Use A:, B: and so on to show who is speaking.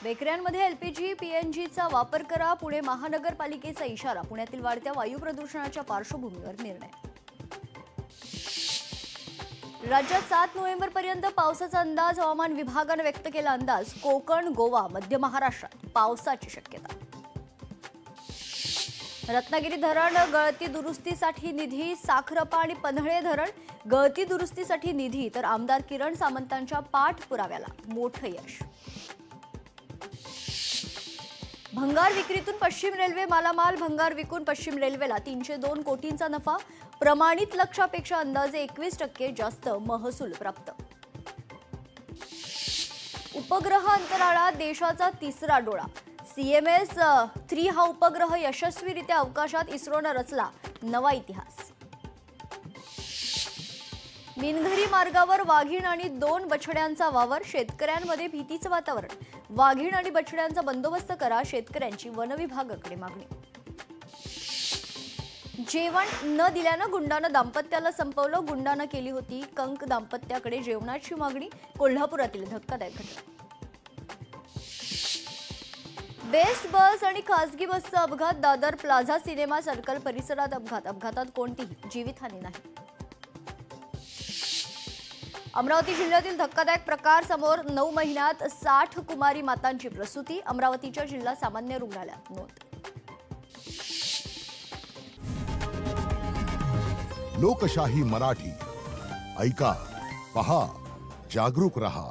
A: बेकऱ्यांमध्ये LPG पीएनजीचा वापर करा, पुणे महानगरपालिकेचा इशारा. पुण्यातील वाढत्या वायू प्रदूषणाच्या पार्श्वभूमीवर निर्णय. राज्यात 7 नोव्हेंबरपर्यंत पावसाचा अंदाज. हवामान विभागाने व्यक्त केला अंदाज. कोकण, गोवा, मध्य महाराष्ट्रात पावसाची शक्यता. रत्नागिरी धरण गळती दुरुस्तीसाठी निधी. साखरपा आणि पन्हाळे धरण गळती दुरुस्तीसाठी निधी, तर आमदार किरण सामंतांच्या पाठपुराव्याला मोठं यश. भंगार विक्रीतून पश्चिम रेल्वे मालामाल. भंगार विकून पश्चिम रेल्वेला 302 कोटींचा नफा. प्रमाणित लक्ष्यापेक्षा अंदाजे 21% जास्त महसूल प्राप्त. उपग्रह अंतराळात देशाचा तिसरा डोळा. CMS-3 हा उपग्रह यशस्वीरित्या अवकाशात. इस्रोनं रचला नवा इतिहास. मिनघरी मार्गावर वाघीण आणि 2 बछड्यांचा वावर. शेतकऱ्यांमध्ये भीतीचं वातावरण. वाघीण आणि बछड्यांचा बंदोबस्त करा, शेतकऱ्यांची वनविभागाकडे मागणी. जेवण न दिल्यानं गुंडानं दाम्पत्याला संपवलं. गुंडानं केली होती कंक दाम्पत्याकडे जेवणाची मागणी. कोल्हापुरातील धक्कादायक घटना. बेस्ट बस आणि खासगी बसचा अपघात. दादर प्लाझा सिनेमा सर्कल परिसरात अपघात. अपघातात कोणतीही जीवितहानी नाही. अमरावती जिल्ह्यातील धक्कादायक प्रकार समोर. 9 महिन्यात 60 कुमारी मातांची प्रसूती. अमरावतीच्या जिल्हा सामान्य रुग्णालयात नोंद.
B: लोकशाही मराठी ऐका, पहा, जागरूक रहा.